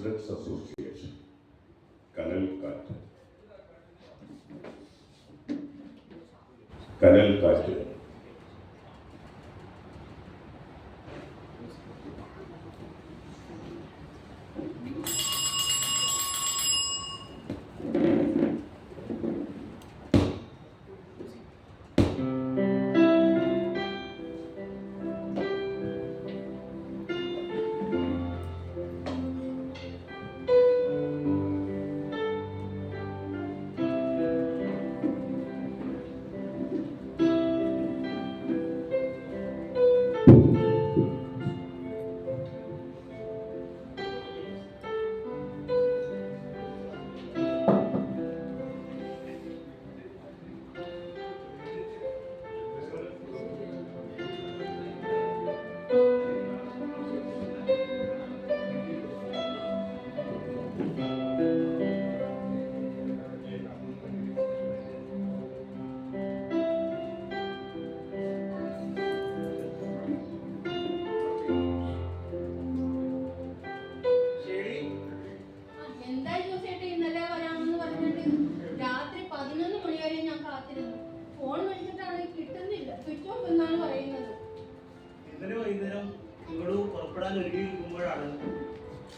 Residence association കനൽക്കാറ്റ്. കനൽക്കാറ്റ്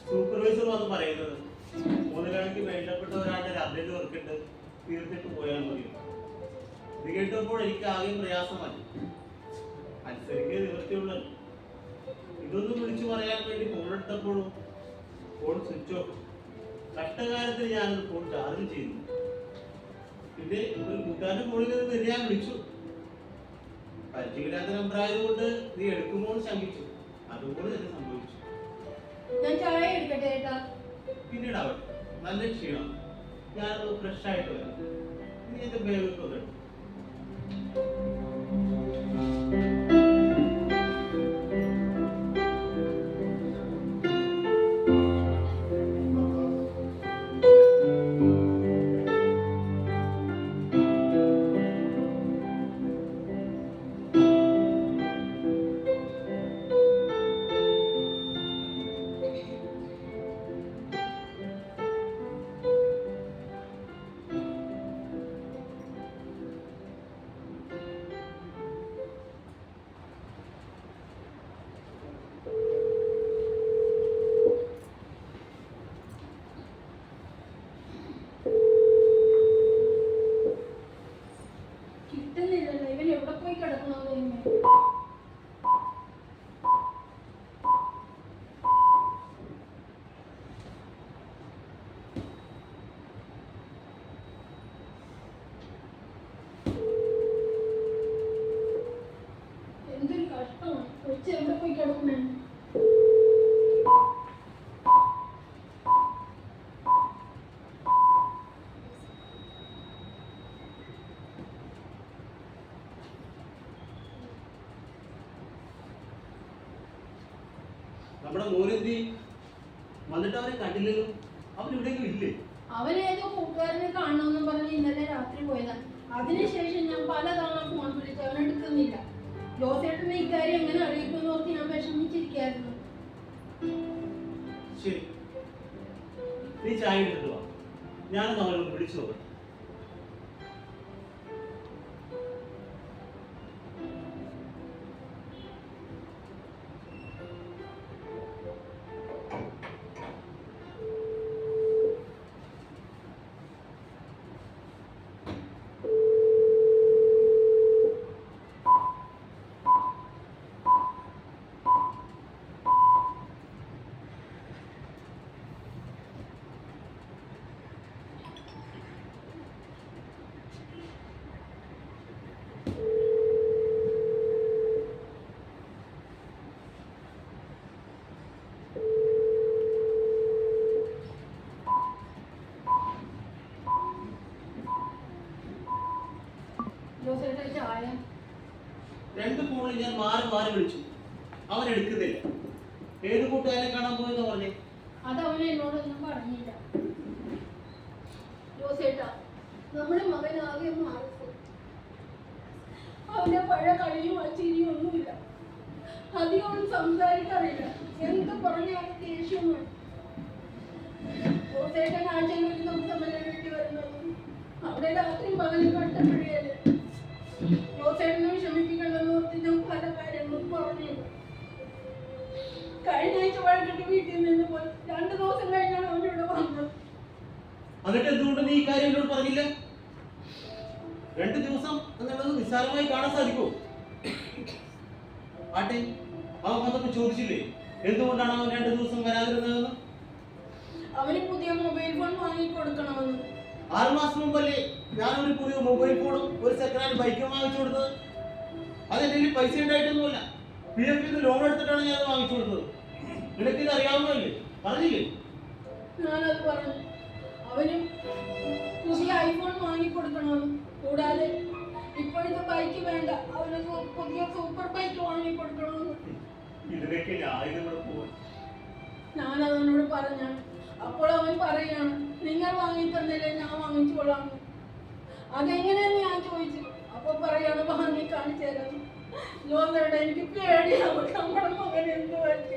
supervisor വന്ന് പറയുന്നത് 3 മണിക്ക് വേണ്ടപ്പെട്ട ഒരാളുടെ അപ്ഡേറ്റ് വർക്കിട്ട് തീർത്തിട്ട് പോയാൽ മതി. ഇത് കേട്ടപ്പോൾ എനിക്ക് ആകെ പ്രയാസമായി. അനുസരിക്കേ നിവൃത്തിയുള്ളൂ. ഇതൊന്നും വിളിച്ചു പറയാൻ വേണ്ടി ഫോൺ എടുത്തപ്പോഴും ഫോൺ സ്വിച്ച് ഓഫ്. കഷ്ടകാലത്തിൽ ഞാനത് ഫോൺ ചാർജ് ചെയ്തു. പിന്നെ ഒരു കൂട്ടുകാരന്റെ ഫോണിൽ നിന്ന് ഞാൻ വിളിച്ചു. പരിചയമില്ലാത്ത നമ്പറായതുകൊണ്ട് നീ എടുക്കുമ്പോൾ ശങ്കിച്ചു. അതുകൊണ്ട് തന്നെ സംഭവിച്ചു. പിന്നീട് ആവട്ടെ, നല്ല ക്ഷീണം. ഞാനത് ഫ്രഷ് ആയിട്ട് വരാം. നീ എന്റെ ബാഗൊക്കെ നമ്മുടെ മോനെന്തി വന്നിട്ട് അവനെ കണ്ടില്ലല്ലോ. അവൻ എവിടെയെങ്കിലും ഇല്ലേ? അവനേതോ കൂട്ടുകാരനെ കാണണമെന്ന് പറഞ്ഞ് ഇന്നലെ രാത്രി പോയതാണ്. അതിനുശേഷം ഞാൻ പലതവണ ഫോൺ വിളിച്ചു, അവൻ എടുക്കുന്നില്ല. ജോസേട്ടനെ ഇക്കാര്യം എങ്ങനെ അറിയിക്കുമെന്ന് ഓർത്ത് ഞാൻ വിഷമിച്ചിരിക്കായിരുന്നു. ശരി, നീ ചായ എടുത്തിട്ട് വാ. ഞാനൊന്ന് അവനോട് വിളിച്ചു നോക്കാം. രണ്ട് ഫോണിൽ ഞാൻ മാറി മാറി വിളിച്ചു, അവൻ എടുക്കുന്നില്ല. ഏത് കൂട്ടുകാരനെ കാണാൻ പോയെന്ന് പറഞ്ഞേ? അത് അവൻ എന്നോടൊന്നും പറഞ്ഞില്ല. ജോസേട്ടാ, നമ്മുടെ മകനാകെ മാറി. അവന്റെ പഴയ കളിയും ചിരിയും ഒന്നുമില്ല. അധികം സംസാരിക്കാറില്ല. എന്ത് പറഞ്ഞാലും ദേഷ്യമാണ്. ജോസേട്ടൻ ആഴ്ചയിൽ ഒരു ദിവസമല്ലേ വീട്ടിൽ വരുന്നത്. അവിടെ രാത്രിയും പകലും കഷ്ടപ്പെടുകയല്ലേ. ജോസേട്ടനെ വിഷമിപ്പിക്കണമെന്ന് ഓർത്ത് ഞാൻ പല കാര്യങ്ങളും പറഞ്ഞു. കഴിഞ്ഞ ആഴ്ച വഴക്കിട്ട് വീട്ടിൽ നിന്ന് പോയി 2 ദിവസം കഴിഞ്ഞാണ് അവനോട് വന്നത്. എന്നിട്ട് എന്തുകൊണ്ട് നീ ഈ കാര്യം എന്നോട് പറഞ്ഞില്ല? 2 ദിവസം എന്നുള്ളത് നിസ്സാരമായി കാണാൻ സാധിക്കുമോ? ആട്ടെ, അവൻ വന്നപ്പോ ചോദിച്ചില്ലേ എന്തുകൊണ്ടാണ് അവൻ 2 ദിവസം വരാതിരുന്നതെന്ന്? അവന് പുതിയ മൊബൈൽ ഫോൺ വാങ്ങി കൊടുക്കണമെന്ന്. 6 മാസം മുമ്പല്ലേ ഞാനൊരു പുതിയ മൊബൈൽ ഫോണും ഒരു സെക്കൻഡ് ഹാൻഡ് ബൈക്കും വാങ്ങിച്ചു കൊടുത്തത്. അതെന്റെ പൈസ ഉണ്ടായിട്ടൊന്നുമല്ല, PF ലോൺ എടുത്തിട്ടാണ് ഞാൻ അത് വാങ്ങിച്ചു കൊടുത്തത്. നിനക്കിത് അറിയാവുന്നതല്ലേ, പറഞ്ഞില്ലേ? ഞാനത് പറഞ്ഞു. അവനും പുതിയ ഐഫോൺ വാങ്ങി കൊടുക്കണമെന്ന്. കൂടാതെ ഇപ്പോഴത്തെ ബൈക്ക് വേണ്ട, അവന് പുതിയ സൂപ്പർ ബൈക്ക് വാങ്ങി കൊടുക്കണമെന്ന്. ഇതിലേക്ക് ഞാൻ പോവാൻ ഞാനവനോട് പറഞ്ഞാണ്. അപ്പോൾ അവൻ പറയാണ്, നിങ്ങൾ വാങ്ങി തന്നില്ലേ ഞാൻ വാങ്ങിച്ചോളാം. അതെങ്ങനെയാന്ന് ഞാൻ ചോദിച്ചു. അപ്പൊ പറയാണ് വാങ്ങി കാണിച്ചു തരാം. ജോസേട്ടാ, എനിക്ക് പേടിയാവും. നമ്മുടെ മകൻ എന്ത് പറ്റി?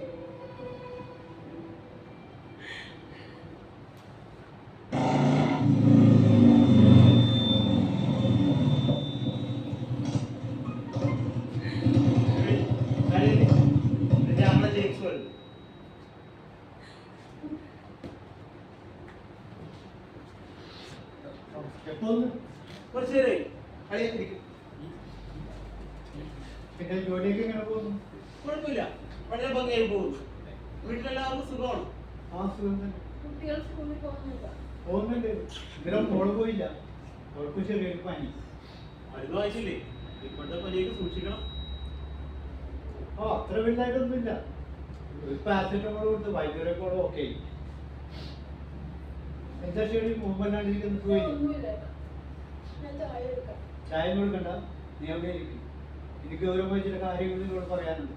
പിന്നെ ജോലിയൊക്കെ എങ്ങനെ പോകുന്നു? കുഴപ്പമില്ല, വളരെ ഭംഗിയായി പോകുന്നു. വീട്ടിലെല്ലാവർക്കും സുഖമാണ്. ആ സുഖം തന്നെ. കുട്ടികൾ സ്കൂളിൽ പോകുന്നില്ല. പോകുന്നുണ്ട്. ഇന്നലെ മോള് പോയില്ല, അവൾക്ക് ചെറിയൊരു പനി. മരുന്ന് വായിച്ചില്ലേ? ഇപ്പോഴത്തെ പനിയൊക്കെ സൂക്ഷിക്കണം. അത്ര വലുതായിട്ടൊന്നുമില്ല. ഒരു പാരസെറ്റമോൾ കൊടുത്ത് വൈദ്യുരക്കോളം ഓക്കെ. എന്താ ശരി, മുമ്പല്ലാണ്ടിരിക്കുന്ന സുഖമില്ല. ഒന്നുമില്ല, ഞാൻ ചായ എടുക്കാം. ചായ കൊടുക്കണ്ട, നീ അവിടെ ഇരിക്കും. എനിക്ക് ഗൗരവമായി ചില കാര്യങ്ങൾ നിങ്ങളോട് പറയാനുണ്ട്.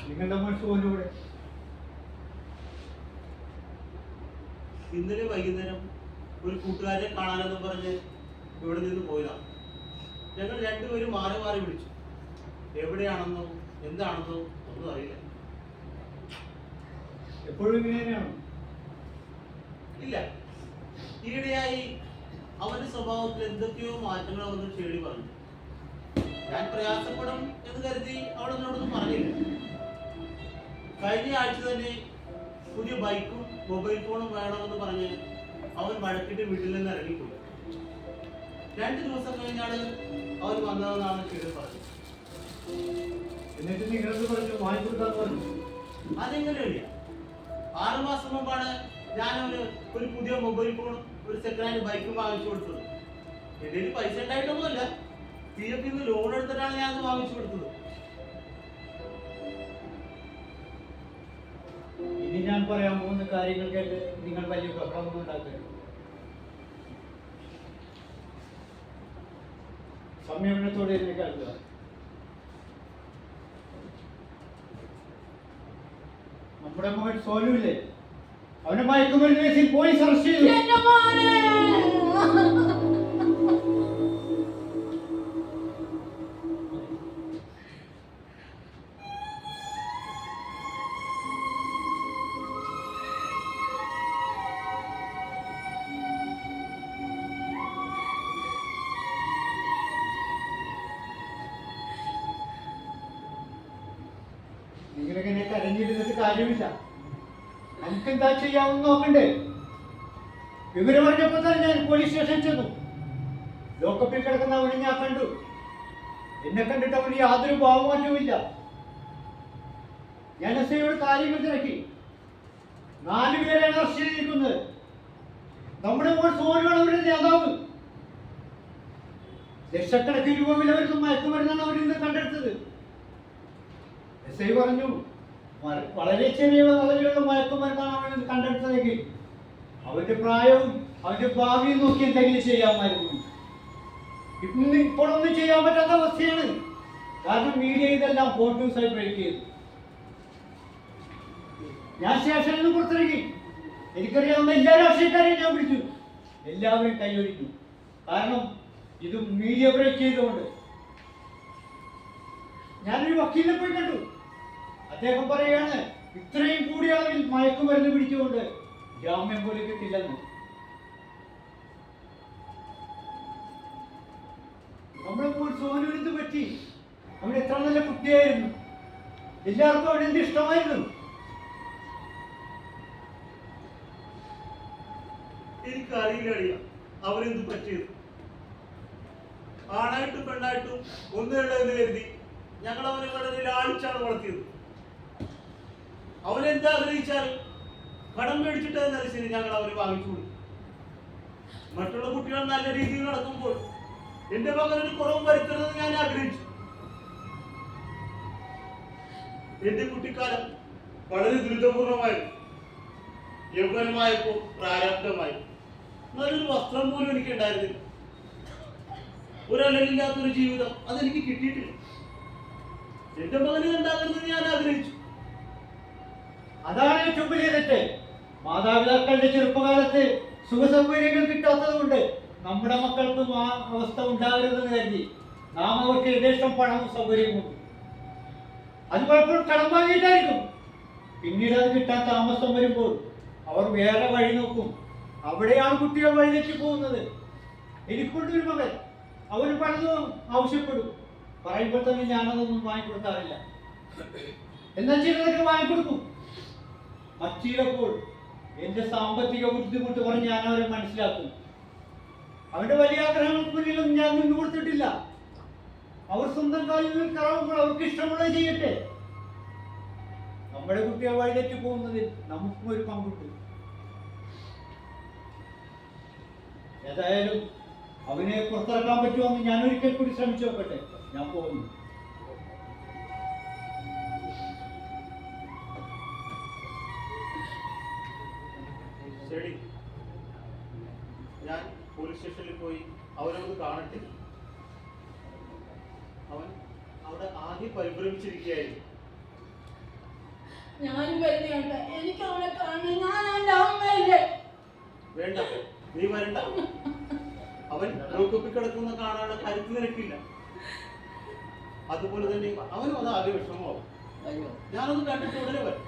നിങ്ങളുടെ മനസ്സുപോലെ കൂടെ ഇന്നലെ വൈകുന്നേരം ഒരു കൂട്ടുകാരെ കാണാനെന്ന് പറഞ്ഞ് ഇവിടെ നിന്ന് പോയതാണ്. ഞങ്ങൾ രണ്ടുപേരും മാറി മാറി വിളിച്ചു. എവിടെയാണെന്നോ എന്താണെന്നോ ഒന്നും അറിയില്ല. എപ്പോഴും ഇങ്ങനെ തന്നെയാണോ? ഇല്ല, ഈയിടെയായി അവന്റെ സ്വഭാവത്തിൽ എന്തൊക്കെയോ മാറ്റങ്ങൾ വന്ന് ചേടി പറഞ്ഞു. ഞാൻ പ്രയാസപ്പെടും എന്ന് കരുതി അവളെന്നോടൊന്നും പറഞ്ഞില്ല. കഴിഞ്ഞ ആഴ്ച തന്നെ പുതിയ ബൈക്കും മൊബൈൽ ഫോണും വേണമെന്ന് പറഞ്ഞ് അവൻ വഴക്കിട്ട് വീട്ടിൽ നിന്ന് ഇറങ്ങിപ്പോയി. 2 ദിവസം കഴിഞ്ഞാണ് അവൻ വന്നതെന്നാണ് ചേടി പറഞ്ഞത്. എന്നിട്ട് നിങ്ങളത് പറഞ്ഞു വാങ്ങിക്കൊടുക്കാന്ന് പറഞ്ഞു. അതെങ്ങനെയല്ല, 6 മാസം മുമ്പാണ് ഞാൻ ഒരു പുതിയ മൊബൈൽ ഫോണും ഒരു സെക്കൻഡ് ഹാൻഡ് ബൈക്കും വാങ്ങിച്ചു കൊടുത്തത്. എന്റെ പൈസ ഉണ്ടായിട്ടൊന്നുമല്ല, PF ലോൺ എടുത്തിട്ടാണ് ഞാൻ അത് വാങ്ങിച്ചു കൊടുത്തത്. ഇനി ഞാൻ പറയാൻ പോകുന്ന കാര്യങ്ങൾ കേട്ട് നിങ്ങൾ വലിയ ബഹളമൊന്നും ഉണ്ടാക്കരുത്. സംയമനത്തോടെ ഇതിനെ കേൾക്കുക. നമ്മുടെ മകൻ സോലുവില്ലേ, അവനെ മയക്കുമരുന്ന് കേസിൽ പോലീസ് അറസ്റ്റ് ചെയ്തു. എന്റെ മോനെ! നിങ്ങളിങ്ങനെ കരഞ്ഞിരുന്നിട്ട് കാര്യമില്ല. നമുക്ക് എന്താ ചെയ്യാമെന്ന് നോക്കണ്ടേ? വിവരം പറഞ്ഞപ്പോൾ തന്നെ ഞാൻ പോലീസ് സ്റ്റേഷനിൽ ചെന്നു. ലോക്കപ്പിൽ കിടക്കുന്ന അവനെ ഞാൻ കണ്ടു. എന്നെ കണ്ടിട്ട് അവന് യാതൊരു ഭാവമാറ്റവുമില്ല. ഞാൻ SI യോട് കാര്യങ്ങൾ തിരക്കി. 4 പേരെയാണ് അറസ്റ്റ് ചെയ്തിരിക്കുന്നത്. നമ്മുടെ മോൾ സോനുവാണ് അവരുടെ നേതാവ്. ലക്ഷക്കണക്കിന് രൂപ വില വരുന്ന മയക്കുമരുന്നാണ് അവരിന്ന് കണ്ടെടുത്തത്. SI പറഞ്ഞു, വളരെ ചെറിയ അളവിലുള്ള മയക്കുമരുന്നാണ് അവൻ കണ്ടെടുത്തതെങ്കിൽ അവന്റെ പ്രായവും അവന്റെ ഭാവിയും നോക്കി എന്തെങ്കിലും ചെയ്യാമായിരുന്നു. ഇപ്പോഴൊന്നും ചെയ്യാൻ പറ്റാത്ത അവസ്ഥയാണ്. കാരണം മീഡിയ ഇതെല്ലാം ഫോൺ ന്യൂസായി ബ്രേക്ക് ചെയ്തു. ഞാൻ സ്റ്റേഷനിൽ നിന്ന് പുറത്തിറങ്ങി. എനിക്കറിയാവുന്ന എല്ലാ രാഷ്ട്രീയക്കാരെയും ഞാൻ വിളിച്ചു. എല്ലാവരും കൈയൊഴിഞ്ഞു. കാരണം ഇത് മീഡിയ ബ്രേക്ക് ചെയ്തുകൊണ്ട്. ഞാനൊരു വക്കീലിനെ പോയി കണ്ടു. അദ്ദേഹം പറയുകയാണ് ഇത്രയും കൂടിയ അളവിൽ മയക്കുമരുന്ന് പിടിച്ചുകൊണ്ട് ജാമ്യം പോലും കിട്ടില്ലെന്ന്. നമ്മളിപ്പോൾ സോനുവിന് പറ്റി, അവൻ എത്ര നല്ല കുട്ടിയായിരുന്നു, എല്ലാവർക്കും അവൻ എന്ത് ഇഷ്ടമായിരുന്നു. എനിക്കറിയില്ല അറിയാം അവരെന്ത് പറ്റിയത്. ആണായിട്ടും പെണ്ണായിട്ടും ഒന്നുള്ളതെന്ന് കരുതി ഞങ്ങൾ അവനെ വളരെ ലാളിച്ചാണ് വളർത്തിയത്. അവനെന്താ ആഗ്രഹിച്ചാലും കടം മേടിച്ചിട്ടെന്നാലും ശരി ഞങ്ങൾ അവരെ വാങ്ങിച്ചു കൊടുക്കും. മറ്റുള്ള കുട്ടികൾ നല്ല രീതിയിൽ നടക്കുമ്പോൾ എന്റെ മകനൊരു കുറവും വരുത്തരുതെന്ന് ഞാൻ ആഗ്രഹിച്ചു. എന്റെ കുട്ടിക്കാലം വളരെ ദുരിതപൂർണമായിരുന്നു. യൗവനമായപ്പോൾ പ്രാരബ്ധമായി. നല്ലൊരു വസ്ത്രം പോലും എനിക്ക് ഉണ്ടായിരുന്നില്ല. ഒരല്ലില്ലാത്തൊരു ജീവിതം അതെനിക്ക് കിട്ടിയിട്ടില്ല. എന്റെ മകന് ഉണ്ടാകരുതെന്ന് ഞാൻ ആഗ്രഹിച്ചു. അതാണ് ഏറ്റവും വലിയ തെറ്റ്. മാതാപിതാക്കളുടെ ചെറുപ്പകാലത്ത് സുഖസൗകര്യങ്ങൾ കിട്ടാത്തത് കൊണ്ട് നമ്മുടെ മക്കൾക്കും ആ അവസ്ഥ ഉണ്ടാകരുതെന്ന് കരുതി നാം അവർക്ക് യഥേഷ്ടം പണവും സൗകര്യവും കൊടുക്കും. അത് പലപ്പോഴും കടം വാങ്ങിയിട്ടായിരിക്കും. പിന്നീട് അത് കിട്ടാൻ താമസം വരുമ്പോൾ അവർ വേറെ വഴി നോക്കും. അവിടെയാണ് കുട്ടികൾ വഴിതെറ്റി പോകുന്നത്. എനിക്കൊണ്ടൊരു മകൻ, അവന് പലതും ആവശ്യപ്പെടും. പറയുമ്പോൾ തന്നെ ഞാനതൊന്നും വാങ്ങിക്കൊടുക്കാറില്ല. എന്നാൽ ചിലതൊക്കെ വാങ്ങിക്കൊടുക്കും. മറ്റിലപ്പോൾ എന്റെ സാമ്പത്തിക ബുദ്ധിമുട്ട് പറഞ്ഞ് ഞാൻ അവരെ മനസ്സിലാക്കും. അവന്റെ വലിയ ആഗ്രഹങ്ങൾക്ക് മുന്നിലൊന്നും ഞാൻ നിന്ന് കൊടുത്തിട്ടില്ല. അവർ സ്വന്തം കാലിൽ നിൽക്കാവുമ്പോൾ അവർക്ക് ഇഷ്ടമുള്ളത് ചെയ്യട്ടെ. നമ്മുടെ കുട്ടികൾ വഴിതെറ്റി പോകുന്നതിൽ നമുക്കും ഒരു പങ്കുണ്ട്. ഏതായാലും അവനെ പുറത്തിറക്കാൻ പറ്റുമെന്ന് ഞാൻ ഒരിക്കൽ കൂടി ശ്രമിച്ചു നോക്കട്ടെ. ഞാൻ പോകുന്നു. ശരി, ഞാൻ പോലീസ് സ്റ്റേഷനിൽ പോയി അവനൊന്ന് കാണട്ടെ. അവൻ അവിടെ ആദ്യം പരിഭ്രമിച്ചിരിക്കുകയായിരുന്നു. ഞാനും വരുന്നുണ്ട്. എനിക്ക് അവനെ കാണണം. ഞാൻ അവന്റെ അമ്മയല്ലേ. വേണ്ട, നീ വരണ്ട. അവൻ ലോക്കപ്പിൽ കിടക്കുന്ന കാണാനുള്ള കരുത്ത് നിനക്കില്ല. അതുപോലെ തന്നെ അവനും അത് ആദ്യ വിഷമമാവും. ഞാനൊന്ന് കണ്ടിട്ട് ഉടനെ വരും.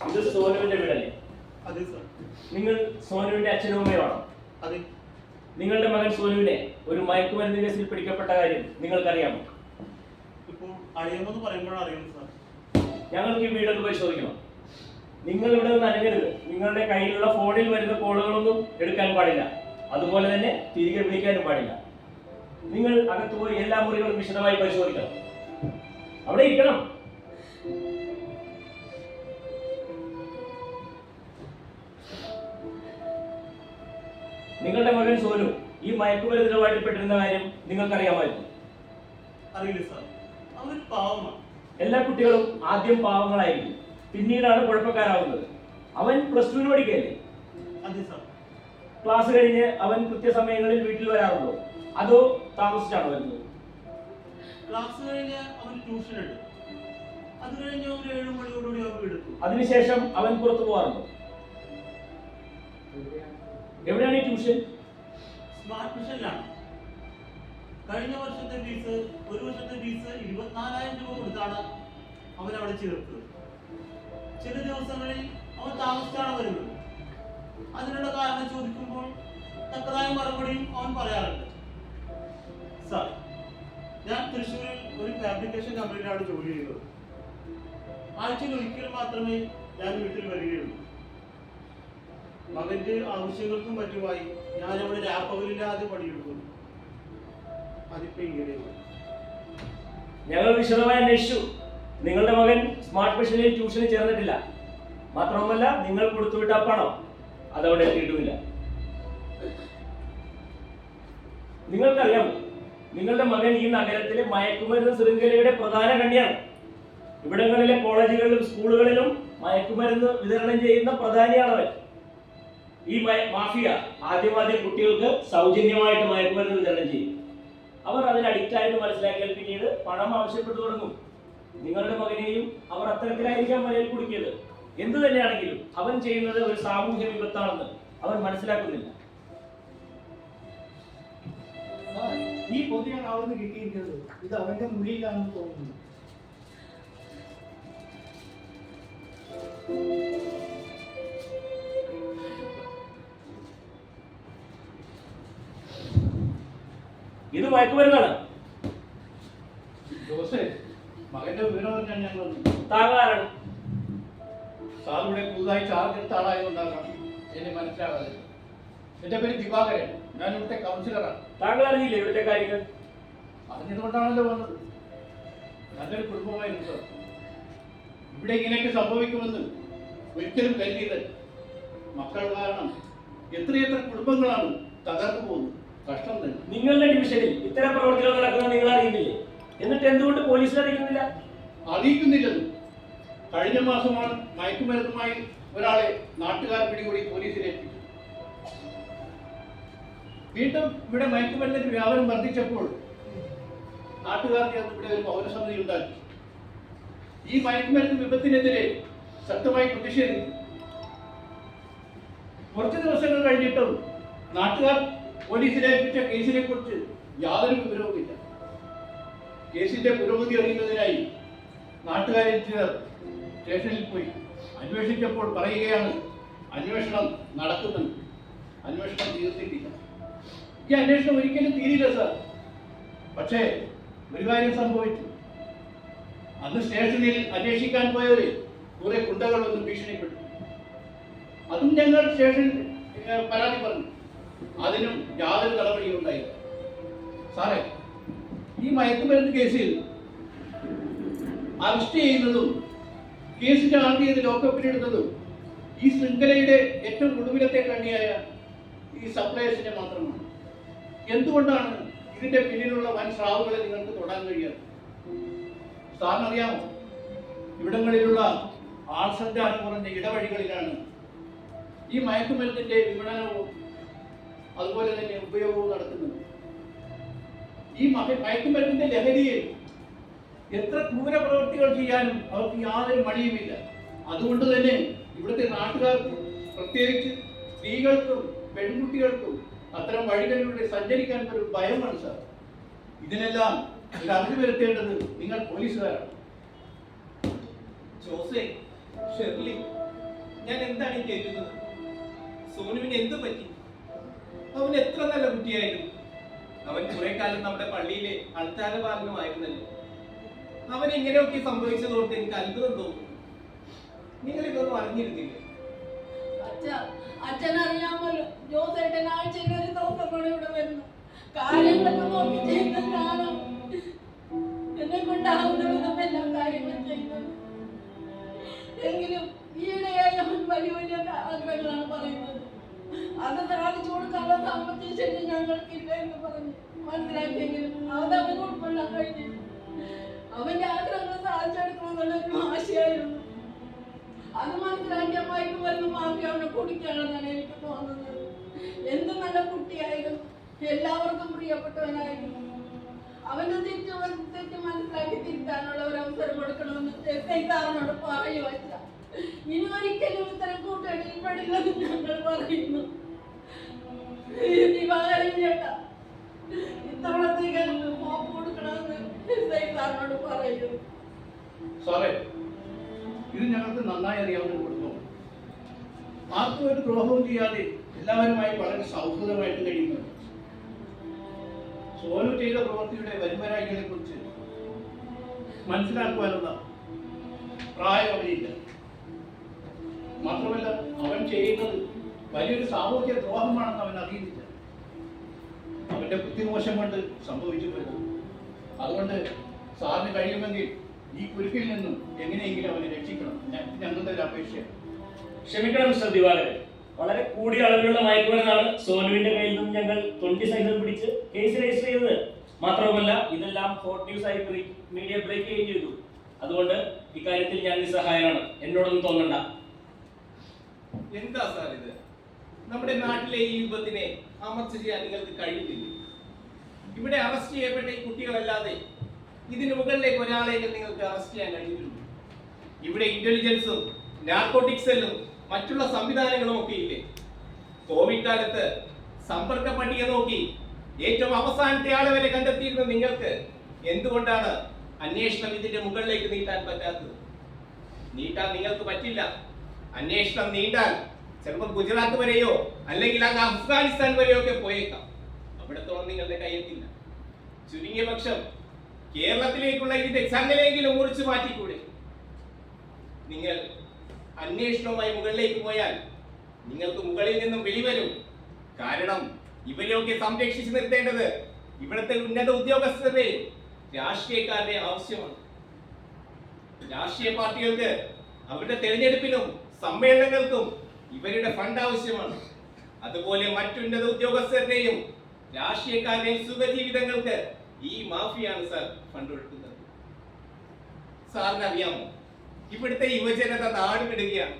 ഇത് സോനുവിന്റെ വീടല്ലേ? അതെ സർ. നിങ്ങൾ സോനുവിന്റെ അച്ഛനും അമ്മയുമാണോ? അതെ. നിങ്ങളുടെ മകൻ സോനുവിനെ ഒരു മയക്കുമരുന്ന് കേസിൽ പിടിക്കപ്പെട്ട കാര്യം നിങ്ങൾക്കറിയാമോ? ഇപ്പോൾ അറിയാമെന്ന് പറയുമ്പോഴാണ് അറിയുന്നത് സാർ. ഞങ്ങൾക്ക് ഈ വീടൊന്ന് പരിശോധിക്കണം. നിങ്ങൾ ഇവിടെ നിന്ന് അനങ്ങരുത്. നിങ്ങളുടെ കയ്യിലുള്ള ഫോണിൽ വരുന്ന കോളുകളൊന്നും എടുക്കാൻ പാടില്ല. അതുപോലെ തന്നെ തിരികെ വിളിക്കാനും പാടില്ല. നിങ്ങൾ അകത്ത് പോയി എല്ലാ മുറികളും വിശദമായി പരിശോധിക്കണം. അവിടെ ഇരിക്കണം. നിങ്ങളുടെ മകൻ സോനു ഈ മയക്കുമരുന്നുമായിൽപ്പെട്ടിരുന്ന കാര്യം നിങ്ങൾക്കറിയാമായിരുന്നു? അറിയില്ല സാർ. അവൻ പാവമാണ്. എല്ലാ കുട്ടികളും ആദ്യം പാവങ്ങളായിരിക്കും, പിന്നീടാണ് കുഴപ്പക്കാരാവുന്നത്. അവൻ +2 പഠിക്കുകയല്ലേ? അതെ സാർ. ക്ലാസ് കഴിഞ്ഞ് അവൻ കൃത്യസമയങ്ങളിൽ വീട്ടിൽ വരാറുണ്ടോ, അതോ താമസിച്ചാണോ വരുന്നത്? ക്ലാസ് കഴിഞ്ഞ് അവൻ ട്യൂഷൻ ഉണ്ട്. അത് കഴിഞ്ഞ് ഒരു 7 മണിയോടുകൂടി അവൻ വീടെത്തും. അതിനുശേഷം അവൻ പുറത്തു പോകാറുണ്ടോ? എവിടെയാണ് ഈ ട്യൂഷൻ? സ്മാർട്ട് മിഷനിലാണ്. കഴിഞ്ഞ വർഷത്തെ ഫീസ്, ഒരു വർഷത്തെ ഫീസ് 24,000 രൂപ കൊടുത്താണ് അവൻ അവിടെ ചേർത്തത്. ചില ദിവസങ്ങളിൽ അവൻ താമസിച്ചാണ് വരുന്നത്. അതിനുള്ള കാരണം ചോദിക്കുമ്പോൾ തക്കതായ മറുപടിയും അവൻ പറയാറുണ്ട്. സാർ, ഞാൻ തൃശ്ശൂരിൽ ഒരു ഫാബ്രിക്കേഷൻ കമ്പനിയിലാണ് ജോലി ചെയ്യുന്നത്. ആഴ്ചയിൽ ഒരിക്കൽ മാത്രമേ ഞാൻ വീട്ടിൽ വരികയുള്ളൂ. മകന്റെ ആവശ്യങ്ങൾക്കും മറ്റുമായി ഞാൻ അവിടെ രാപ്പകലില്ലാതെ പണിയെടുക്കുന്നു. അതിപ്പോ ഇങ്ങനെയാണ്. ഞങ്ങൾ വിശദമായി അന്വേഷിച്ചു. നിങ്ങളുടെ മകൻ സ്മാർട്ട് മിഷനിൽ ട്യൂഷന് ചേർന്നിട്ടില്ല. മാത്രവുമല്ല, നിങ്ങൾ കൊടുത്തുവിട്ട പണം അതവിടെ എത്തിയിട്ടുമില്ല. നിങ്ങൾക്കറിയാമോ നിങ്ങളുടെ മകൻ ഈ നഗരത്തിലെ മയക്കുമരുന്ന് ശൃംഖലയുടെ പ്രധാന കണ്ണിയാണ്. ഇവിടങ്ങളിലെ കോളേജുകളിലും സ്കൂളുകളിലും മയക്കുമരുന്ന് വിതരണം ചെയ്യുന്ന പ്രധാനിയാണവൻ. ഈ മാഫിയ ആദ്യം കുട്ടികൾക്ക് സൗജന്യമായിട്ട് മയക്കുമരുന്ന് വിതരണം ചെയ്യും. അവർ അതിൽ അഡിക്റ്റ് ആയിട്ട് മനസ്സിലാക്കിയാൽ പിന്നീട് പണം ആവശ്യപ്പെട്ടു തുടങ്ങും. നിങ്ങളുടെ മകനെയും അവർ അത്തരത്തിലായിരിക്കാം വലയിൽ കുടുക്കിയത്. എന്തു തന്നെയാണെങ്കിലും അവൻ ചെയ്യുന്നത് ഒരു സാമൂഹ്യ വിപത്താണെന്ന് അവൻ മനസ്സിലാക്കുന്നില്ല. ഈ പൊതിയാണ് അവിടുന്ന് കിട്ടിയിരിക്കുന്നത്. ഇത് അവന്റെ മുറിയിലാണെന്ന് തോന്നുന്നു. ഇത് മയക്കുമരുന്നാണ്. ജോസേ, മകന്റെ വിവരം ഞാൻ ഞങ്ങൾ താങ്കളാരാണ്? സാർ ഇവിടെ പുതുതായി ചാർജ് എടുത്ത ആളായതുകൊണ്ടാകാം എന്നെ മനസ്സിലാകാതെ. എന്റെ പേര് ദിവാകരൻ. ഞാൻ ഇവിടുത്തെ കൗൺസിലറാണ്. താങ്കൾ അറിയില്ലേ ഇവിടുത്തെ കാര്യങ്ങൾ? അറിഞ്ഞതുകൊണ്ടാണല്ലോ വന്നത്. നല്ലൊരു കുടുംബമായിരുന്നു സാർ. ഇവിടെ ഇങ്ങനെയൊക്കെ സംഭവിക്കുമെന്ന് ഒരിക്കലും കരുതിയത്. മക്കൾ കാരണം എത്രയെത്ര കുടുംബങ്ങളാണ് തകർന്നു പോകുന്നത്. കഷ്ടം തന്നെ. നിങ്ങളുടെ ഡിവിഷനിൽ ഇത്തരം പ്രവർത്തികൾ നടക്കുന്നത് നിങ്ങൾ അറിയുന്നില്ലേ? എന്നിട്ട് എന്തുകൊണ്ട് പോലീസിൽ അറിയിക്കുന്നില്ല? അറിയിക്കുന്നില്ലെന്ന്. കഴിഞ്ഞ മാസമാണ് മയക്കുമരുന്നുമായി ഒരാളെ നാട്ടുകാർ പിടികൂടി പോലീസിലേൽപ്പിച്ചു. വീണ്ടും ഇവിടെ മയക്കുമരുന്നിന്റെ വ്യാപനം വർദ്ധിച്ചപ്പോൾ നാട്ടുകാർ ചേർന്ന് ഇവിടെ ഒരു പൗരസമിതി ഉണ്ടാക്കി. ഈ മയക്കുമരുന്ന് വിപത്തിനെതിരെ ശക്തമായി പ്രതിഷേധിച്ചു. കുറച്ച് ദിവസങ്ങൾ കഴിഞ്ഞിട്ടും നാട്ടുകാർ പോലീസിലേൽപ്പിച്ച കേസിനെ കുറിച്ച് യാതൊരു വിവരവുമില്ല. കേസിന്റെ പുരോഗതി അറിയുന്നതിനായി നാട്ടുകാരിൽ ചിലർ സ്റ്റേഷനിൽ പോയി അന്വേഷിച്ചപ്പോൾ പറയുകയാണ് അന്വേഷണം നടക്കുന്നുണ്ട്, അന്വേഷണം തീർന്നിട്ടില്ല. ഈ അന്വേഷണം ഒരിക്കലും തീരില്ല സാർ. പക്ഷേ ഒരു കാര്യം സംഭവിച്ചു. അന്ന് സ്റ്റേഷനിൽ അന്വേഷിക്കാൻ പോയവര് കുറെ ഗുണ്ടകൾ ഒന്ന് ഭീഷണിപ്പെട്ടു. അതും ഞങ്ങൾ സ്റ്റേഷനിൽ പരാതി പറഞ്ഞു. അതിനും യാതൊരു നടപടിയും ഉണ്ടായില്ല. സാറേ, ഈ മയക്കുമരുന്ന് കേസിൽ അറസ്റ്റ് ചെയ്യുന്നതും കേസിന്റെ ആദ്യം ലോക്കപ്പിലിടുന്നതും ഈ ശൃംഖലയുടെ ഏറ്റവും ഒടുവിലത്തെ കണ്ണിയായ ഈ സപ്ലയേഴ്സിനെ മാത്രമാണ്. എന്തുകൊണ്ടാണ് ഇതിന്റെ പിന്നിലുള്ള വൻ സ്രാവുകളെ നിങ്ങൾക്ക് തൊടാൻ കഴിയാറ്? സാറിനറിയാമോ, ഇവിടങ്ങളിലുള്ള ആൾസഞ്ചാരം കുറഞ്ഞ ഇടവഴികളിലാണ് ഈ മയക്കുമരുന്നിന്റെ വിപണനവും അതുപോലെ തന്നെ ഉപയോഗവും നടത്തുന്നത്. ഈ മയക്കുമരുന്നിന്റെ ലഹരിയിൽ എത്ര ക്രൂര പ്രവൃത്തികൾ ചെയ്യാനും അവർക്ക് യാതൊരു മടിയുമില്ല. അതുകൊണ്ട് തന്നെ ഇവിടുത്തെ നാട്ടുകാർക്കും പ്രത്യേകിച്ച് സ്ത്രീകൾക്കും പെൺകുട്ടികൾക്കും അത്തരം വഴികളിലൂടെ സഞ്ചരിക്കാൻ ഒരു ഭയമാണ് സാർ. ഇതിനെല്ലാം ഒരു അറിവ് വരുത്തേണ്ടത് നിങ്ങൾ പോലീസുകാരാണ്. ജോസേ, ഷെർലി, ഞാൻ എന്താണ് ഈ കേൾക്കുന്നത്? സോനുവിന് എന്ത് പറ്റി? അവൻ എത്ര നല്ല കുട്ടിയായിരുന്നു. അവൻ കുറെ കാലം നമ്മുടെ പള്ളിയിലെ അൾത്താരപാലനമായിരുന്നല്ലോ. അവൻ ഇങ്ങനെയൊക്കെ സംഭവിച്ചതോട്ട് എനിക്ക് അത്ഭുതം തോന്നുന്നു. നിങ്ങൾ ഇതൊന്നും അറിഞ്ഞിരുന്നില്ലേ? അച്ഛനറിയാമല്ലോ, ജോസേട്ടൻ ആഴ്ചയിൽ ഒരു ദിവസമാണ് ഇവിടെ വരുന്നു. കാര്യങ്ങളൊക്കെ നോക്കി ചെയ്യുന്നത് കാണാം. എന്നെ കൊണ്ടാവുന്ന വിധം എല്ലാ കാര്യങ്ങളും ചെയ്യുന്നത്. എങ്കിലും ഈയിടെയായി അവൻ വലിയ വലിയ ആഗ്രഹങ്ങളാണ് പറയുന്നത്. അത് സാധിച്ചു കൊടുക്കാനുള്ള സാമ്പത്തിക ശക്തി ഞങ്ങൾക്കില്ല എന്ന് പറഞ്ഞ് മനസ്സിലാക്കിയെങ്കിലും അത് അവൻ ഉൾക്കൊള്ളാൻ കഴിഞ്ഞു. അവന്റെ ആഗ്രഹങ്ങൾ സാധിച്ചെടുക്കണമെന്നുള്ളൊരു ആശയായിരുന്നു. അത് മനസ്സിലാക്കിയ മയക്കുമരുന്ന് മാഫിയ അവനെ കുടിക്കാണെന്നാണ് എനിക്ക് തോന്നുന്നത്. എന്ത് നല്ല കുട്ടിയായിരുന്നു, എല്ലാവർക്കും പ്രിയപ്പെട്ടവനായിരുന്നു. അവന്റെ തെറ്റ് മനസ്സിലാക്കി തിരുത്താനുള്ള ഒരു അവസരം കൊടുക്കണമെന്ന് എസ്ഐ സാറിനോട് പറയുവച്ച. ഇനി ഒരിക്കലും ഇത്തരം കൂട്ടുകെട്ടിൽ പെടില്ലെന്ന് ഞങ്ങൾ പറയുന്നു. ദിവാകരൻ ചേട്ടാ, ഇത്തവണത്തേക്ക് മോപ്പ് കൊടുക്കണമെന്ന് എസ്ഐ സാറിനോട് പറയുന്നു. സാറേ, ഇത് ഞങ്ങൾക്ക് നന്നായി അറിയാവുന്ന കുടുംബം. ആർക്കും ഒരു ദ്രോഹവും ചെയ്യാതെ എല്ലാവരുമായി വളരെ സൗഹൃദമായിട്ട് കഴിയുന്നുണ്ട്. സോനു ചെയ്ത പ്രവൃത്തിയുടെ വരുമാനങ്ങളെ കുറിച്ച് മനസ്സിലാക്കുവാനുള്ള പ്രായം അവനില്ല. മാത്രമല്ല, അവൻ ചെയ്യുന്നത് വലിയൊരു സാമൂഹ്യ ദ്രോഹമാണെന്ന് അവൻ അറിയുന്നില്ല. അവന്റെ ബുദ്ധിമോശം കൊണ്ട് സംഭവിച്ചു വരുന്നത്. അതുകൊണ്ട് സാറിന് കഴിയുമെങ്കിൽ ഈ കുരുക്കിൽ നിന്നും എങ്ങനെയെങ്കിലും അവനെ രക്ഷിക്കണം. ഞങ്ങളുടെ ഒരു അപേക്ഷയാണ്. ക്ഷമിക്കണം മിസ്റ്റർ ദിവാകരൻ, വളരെ കൂടിയ അളവിലുള്ള മയക്കുമരുന്നാണ് സോനുവിന്റെ കയ്യിൽ നിന്നും ഞങ്ങൾ 20 സൈക്കിൾ പിടിച്ച് കേസ് രജിസ്റ്റർ ചെയ്തത്. മാത്രവുമല്ല ഇതെല്ലാം ഹോട്ട് ന്യൂസ് ആയി മീഡിയ ബ്രേക്ക് ചെയ്യുകയും ചെയ്തു. അതുകൊണ്ട് ഇക്കാര്യത്തിൽ ഞാൻ നിസ്സഹായനാണ്, എന്നോടൊന്നും തോന്നണ്ട. എന്താ സാർ ഇത്? നമ്മുടെ നാട്ടിലെ ഈ യുദ്ധത്തിനെ അമർച്ച ചെയ്യാൻ നിങ്ങൾക്ക് കഴിയുന്നില്ല. ഇവിടെ അറസ്റ്റ് ചെയ്യപ്പെട്ട ഈ കുട്ടികളല്ലാതെ ഇതിന് മുകളിലേക്ക് ഒരാളെയും നിങ്ങൾക്ക് അറസ്റ്റ് ചെയ്യാൻ കഴിയുന്നില്ല. ഇവിടെ ഇന്റലിജൻസും നാർക്കോട്ടിക് സെല്ലും മറ്റുള്ള സംവിധാനങ്ങളും ഒക്കെ ഇല്ലേ? കോവിഡ് കാലത്ത് സമ്പർക്ക പട്ടിക നോക്കി ഏറ്റവും അവസാനത്തെ ആളെ വരെ കണ്ടെത്തിയിരുന്ന നിങ്ങൾക്ക് എന്തുകൊണ്ടാണ് അന്വേഷണം ഇതിന്റെ മുകളിലേക്ക് നീട്ടാൻ പറ്റാത്തത്? നീട്ടാൻ നിങ്ങൾക്ക് പറ്റില്ല. അന്വേഷണം നീട്ടാൻ ചിലപ്പോൾ ഗുജറാത്ത് വരെയോ അല്ലെങ്കിൽ അങ്ങ് അഫ്ഗാനിസ്ഥാൻ വരെയോ ഒക്കെ പോയേക്കാം. അവിടത്തോളം നിങ്ങളുടെ കയ്യെത്തില്ല. ചുരുങ്ങിയ പക്ഷം കേരളത്തിലേക്കുള്ള ഇതിന്റെ ചങ്ങലെയെങ്കിലും മുറിച്ചു മാറ്റിക്കൂടെ? നിങ്ങൾ അന്വേഷണവുമായി മുകളിലേക്ക് പോയാൽ നിങ്ങൾക്ക് മുകളിൽ നിന്നും വെളിവരും. കാരണം ഇവരെയൊക്കെ സംരക്ഷിച്ചു നിർത്തേണ്ടത് ഇവിടുത്തെ ഉന്നത ഉദ്യോഗസ്ഥരുടെയും രാഷ്ട്രീയക്കാരുടെയും ആവശ്യമാണ്. രാഷ്ട്രീയ പാർട്ടികൾക്ക് അവരുടെ തെരഞ്ഞെടുപ്പിനും സമ്മേളനങ്ങൾക്കും ഇവരുടെ ഫണ്ട് ആവശ്യമാണ്. അതുപോലെ മറ്റുന്നത ഉദ്യോഗസ്ഥരുടെയും രാഷ്ട്രീയക്കാരുടെയും സുഖജീവിതങ്ങൾക്ക് ഈ മാഫിയാണ് സാർ ഫണ്ട് കൊടുക്കുന്നത്. സാറിന് അറിയാമോ, ഇവിടുത്തെ യുവജനത നാട് വിടുകയാണ്.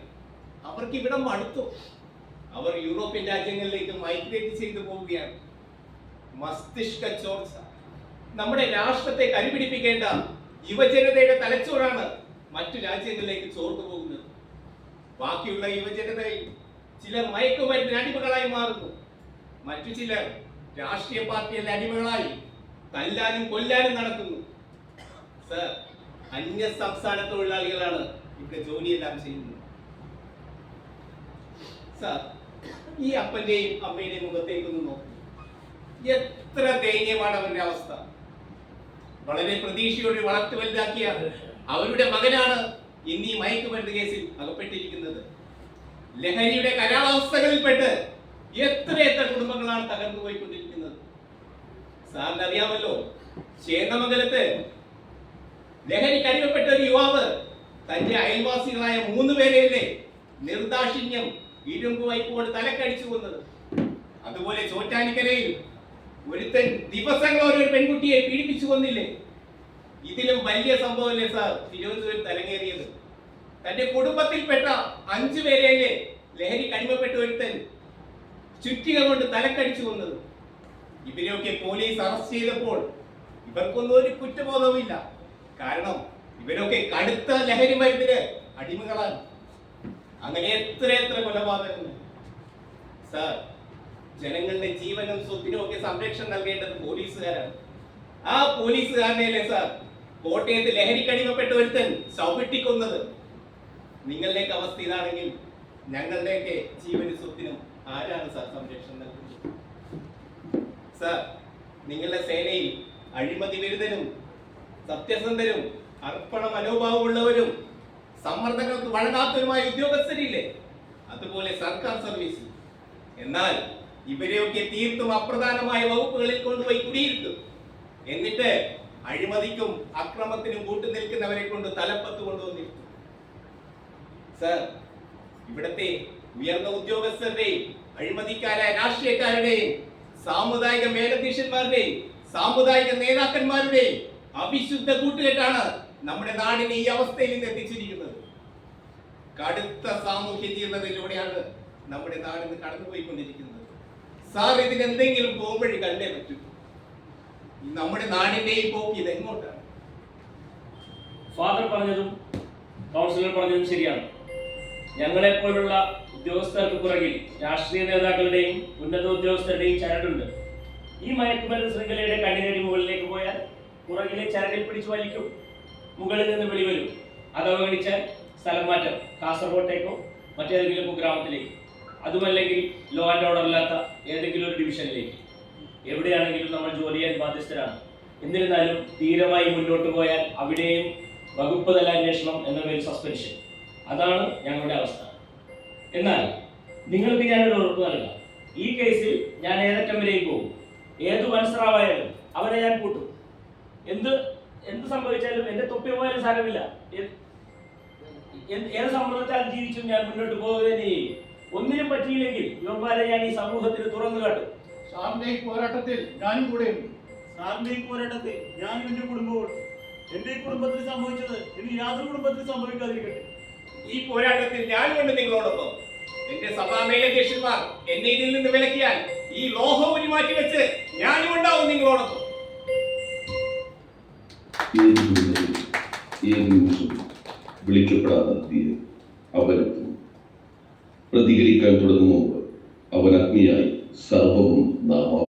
അവർക്ക് ഇവിടം മടുത്തു. അവർ യൂറോപ്യൻ രാജ്യങ്ങളിലേക്ക് മൈഗ്രേറ്റ് ചെയ്തു പോവുകയാണ്. മസ്തിഷ്ക ചോർച്ച. നമ്മുടെ രാഷ്ട്രത്തെ കരുപിടിപ്പിക്കേണ്ട യുവജനതയുടെ തലച്ചോറാണ് മറ്റു രാജ്യങ്ങളിലേക്ക് ചോർന്നു പോകുന്നത്. ബാക്കിയുള്ള യുവജനതയിൽ ചിലർ മയക്കുമരുന്നിന് അടിമകളായി മാറുന്നു. മറ്റു ചിലർ രാഷ്ട്രീയ പാർട്ടികളുടെ അടിമകളായി തല്ലാനും കൊല്ലാനും നടക്കുന്നു. സർ, അന്യ സംസ്ഥാന തൊഴിലാളികളാണ് ഇവിടെ ജോലിയെല്ലാം ചെയ്യുന്നത്. സർ, ഈ അപ്പന്റെയും അമ്മയുടെയും മുഖത്തേക്കൊന്ന് നോക്കൂ. എത്ര ദയനീയമാണ് അവരുടെ അവസ്ഥ. വളരെ പ്രതീക്ഷയോടെ വളർത്തി വലുതാക്കിയ അവരുടെ മകനാണ് ഇന്ന് ഈ മയക്കുമരുന്ന് കേസിൽ അകപ്പെട്ടിരിക്കുന്നത്. ലഹരിയുടെ കരാളാവസ്ഥകളിൽപ്പെട്ട് എത്ര കുടുംബങ്ങളാണ് തകർന്നു പോയിക്കൊണ്ടിരിക്കുന്നത്. സാറിന് അറിയാമല്ലോ, ചേന്ദമംഗലത്ത് ലഹരിക്ക് അടിമപ്പെട്ട ഒരു യുവാവ് തന്റെ അയൽവാസികളായ 3 പേരെയല്ലേ നിർദാക്ഷിണ്യം ഇരുമ്പ് വൈപ്പോട് തലക്കടിച്ചു കൊന്നത്. അതുപോലെ ചോറ്റാനിക്കരയിൽ ഒരുത്തൻ ദിവസങ്ങളോടെ ഒരു പെൺകുട്ടിയെ പീഡിപ്പിച്ചു കൊന്നില്ലേ? ഇതിലും വലിയ സംഭവമല്ലേ സാർ തിരുവനന്തപുരം തലങ്ങേറിയത്? തന്റെ കുടുംബത്തിൽപ്പെട്ട 5 പേരെയല്ലേ ലഹരി കടിമപ്പെട്ട ഒരുത്തൻ ചുറ്റിക കൊണ്ട് തലക്കടിച്ചു കൊന്നത്. ഇവരെയൊക്കെ പോലീസ് അറസ്റ്റ് ചെയ്തപ്പോൾ ഇവർക്കൊന്നും ഒരു കുറ്റബോധവുമില്ല. കാരണം ഇവരൊക്കെ കടുത്ത ലഹരി മരുന്നിന് അടിമകളാണ്. അങ്ങനെ എത്ര കൊലപാതകങ്ങൾ. സാർ, ജനങ്ങളുടെ ജീവനും സ്വത്തിനും ഒക്കെ സംരക്ഷണം നൽകേണ്ടത് പോലീസുകാരാണ്. ആ പോലീസുകാരനെയല്ലേ സാർ കോട്ടയത്ത് ലഹരിക്കടിമപ്പെട്ട ഒരുത്തൻ ചവിട്ടിക്കൊന്നത്? നിങ്ങളുടെയൊക്കെ അവസ്ഥ ഇതാണെങ്കിൽ ഞങ്ങളുടെയൊക്കെ ജീവനും സ്വത്തിനും ആരാണ് സാർ സംരക്ഷണം നൽകുന്നത്? സാർ, നിങ്ങളുടെ സേനയിൽ അഴിമതി വിരുദ്ധനും സത്യസന്ധരും അർപ്പണ മനോഭാവമുള്ളവരും സമ്മർദ്ദങ്ങൾക്ക് വഴങ്ങാത്തവരുമായ ഉദ്യോഗസ്ഥരില്ലേ? അതുപോലെ സർക്കാർ സർവീസ്. എന്നാൽ ഇവരെയൊക്കെ തീർത്തും അപ്രധാനമായ വകുപ്പുകളിൽ കൊണ്ടുപോയി കുടിയിരുത്തും. എന്നിട്ട് അഴിമതിക്കും അക്രമത്തിനും കൂട്ടുനിൽക്കുന്നവരെ കൊണ്ട് തലപ്പത്ത് കൊണ്ടുവന്നിരുത്തും. സർ, ഇവിടത്തെ ഉയർന്ന ഉദ്യോഗസ്ഥരുടെയും അഴിമതിക്കാരായ രാഷ്ട്രീയക്കാരുടെയും സാമുദായിക മേലധ്യക്ഷന്മാരുടെയും സാമുദായിക നേതാക്കന്മാരുടെയും അവിശുദ്ധ കൂട്ടുകെട്ടാണ് നമ്മുടെ നാടിനെ ഈ അവസ്ഥയിൽ നിന്ന് എത്തിച്ചിരിക്കുന്നത്. കടുത്ത സാമൂഹ്യ ജീർണതയിലൂടെയാണ് നമ്മുടെ നാടിന് കടന്നുപോയിക്കൊണ്ടിരിക്കുന്നത്. സാർ, ഇതിന് എന്തെങ്കിലും പോംവഴി കണ്ടേ പറ്റൂ. നമ്മുടെ നാടിന്റെ ഈ പോക്ക് ഇതെങ്ങോട്ടാണ്? ഫാദർ പറഞ്ഞതും കൗൺസിലർ പറഞ്ഞതും ശരിയാണ്. ഞങ്ങളെപ്പോലുള്ള ഉദ്യോഗസ്ഥർക്ക് പുറകിൽ രാഷ്ട്രീയ നേതാക്കളുടെയും ഉന്നത ഉദ്യോഗസ്ഥരുടെയും ചരടുണ്ട്. ഈ മയക്കുമരുന്ന് ശൃംഖലയുടെ കണ്ണിനടി മുകളിലേക്ക് പോയാൽ പുറകിലെ ചരടിൽ പിടിച്ചു വലിക്കും. മുകളിൽ നിന്ന് വെളിവരും. അത് അവഗണിച്ചാൽ സ്ഥലം മാറ്റം, കാസർഗോട്ടേക്കോ മറ്റേതെങ്കിലും കുഗ്രാമത്തിലേക്ക്, അതുമല്ലെങ്കിൽ ലോ ആൻഡ് ഓർഡർ ഇല്ലാത്ത ഏതെങ്കിലും ഒരു ഡിവിഷനിലേക്ക്. എവിടെയാണെങ്കിലും നമ്മൾ ജോലി ചെയ്യാൻ ബാധ്യസ്ഥരാണ്. എന്നിരുന്നാലും ധീരമായി മുന്നോട്ട് പോയാൽ അവിടെയും വകുപ്പ് തല അന്വേഷണം എന്ന പേര് സസ്പെൻഷൻ. അതാണ് ഞങ്ങളുടെ അവസ്ഥ. എന്നാൽ നിങ്ങൾക്ക് ഞാനൊരു ഉറപ്പ് നൽകാം. ഈ കേസിൽ ഞാൻ ഏതറ്റം വരെയും പോകും. ഏത് മനസ്സറാവായാലും അവരെ ഞാൻ കൂട്ടും. എന്ത് സംഭവിച്ചാലും എന്റെ തൊപ്പി പോയാലും സാരമില്ല. ഏത് സമ്മർദ്ദത്താൽ ജീവിച്ചും ഞാൻ മുന്നോട്ട് പോകുക തന്നെ ചെയ്യും. ഒന്നിനും പറ്റിയില്ലെങ്കിൽ യുവമാരെ ഞാൻ ഈ സമൂഹത്തിന് തുറന്നു കാട്ടും. സാറിന്റെ ഈ പോരാട്ടത്തിൽ ഞാനും കൂടെയുണ്ട്. സാറിന്റെ ഈ പോരാട്ടത്തിൽ ഞാനും എന്റെ കുടുംബവും എന്റെ ഈ കുടുംബത്തിന് സംഭവിച്ചത് ഇനി യാതൊരു കുടുംബത്തിന് സംഭവിക്കാതിരിക്കട്ടെ. ഈ പോരാട്ടത്തിൽ ഞാനുമുണ്ട് നിങ്ങളോടൊപ്പം. എന്റെ സഭാ മേലധ്യക്ഷന്മാർ എന്നെ ഇതിൽ നിന്ന് വിലക്കിയാൽ ഈ ലോഹം ഒരു മാറ്റി വെച്ച് ഞാനും ഉണ്ടാവും നിങ്ങളോടൊപ്പം. ഏത് ദുരിതവും ഏത് നിമിഷവും വിളിക്കപ്പെടാതെത്തിയ അവനെത്തും. പ്രതികരിക്കാൻ തുടങ്ങും മുമ്പ് അവൻ അഗ്നിയായി സർവവും നാം